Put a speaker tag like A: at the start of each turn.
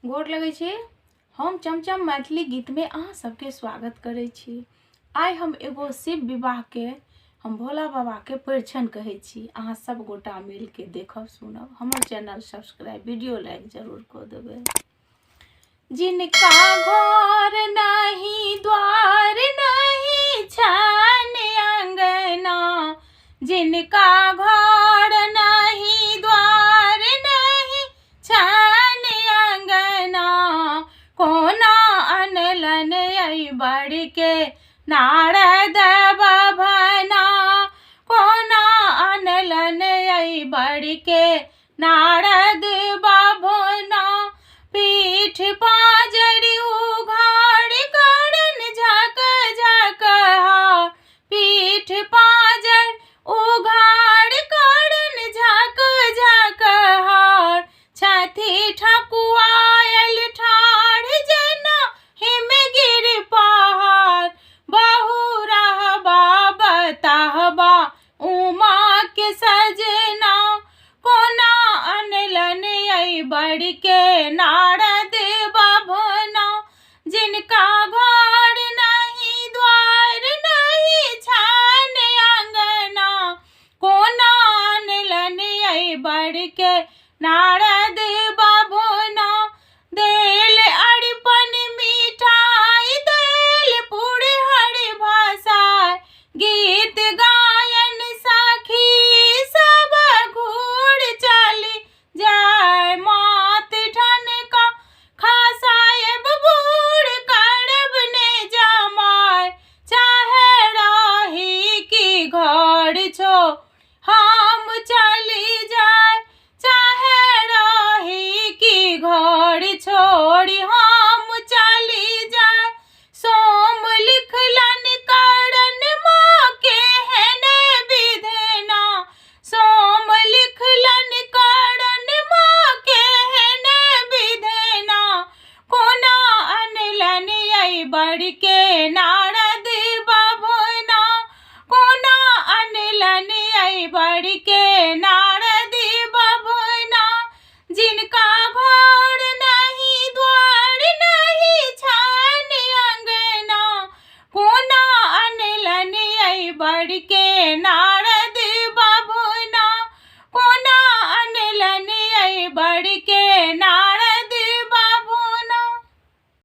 A: गोर लगै छी। हम चमचम मैथिली गीत में अहाँ सबके स्वागत करै छी। आइ हम एगो शिव विवाह के हम भोला बाबा के परिछन कहै छी। अहाँ सब गोटा मिल के देखब सुनब। हमर चैनल सब्सक्राइब वीडियो लाइक जरूर कर देबै। जिनका घर नहीं द्वार नहीं छन अंगना, जिनका घर नहीं द्वार नहीं छन अंगना, कोना अनलन आई बढ़ के नारद बभना, कोना अनलन आई बढ़ के नारद बभना, पीठ पाजर उघाड़ करन झक झक हा, पीठ पाजर उघाड़ करन झक झक हार, छथी ठकुआयल ठाढ़ जेना हिमगिर पहाड़, बहु रहबा बताहबा उमा के सजना, कोना अनलन आई बढ़ के नारद बभना, जिनका घर नहीं द्वार नहीं छन अंगना, कोना अनलन आई बढ़ के नारद बभना, देल अरिपन मिठाई देल पूरी हरि भाषा, गीत गायन सखी सब घूर चली जाय, मात ठनका खसायब बूढ़ करब ने जमाय, चाहे राही की घर छो हम चली जाय, चाहे राही की घर छोड़ी हम चली जाय, सोम लिखलन करन माँ के हेन विधना, सोम लिखलन करन माँ के हेन विधना, कोना अनलन आई बढ़ के नारद बभना, कोना अनलन आई बढ़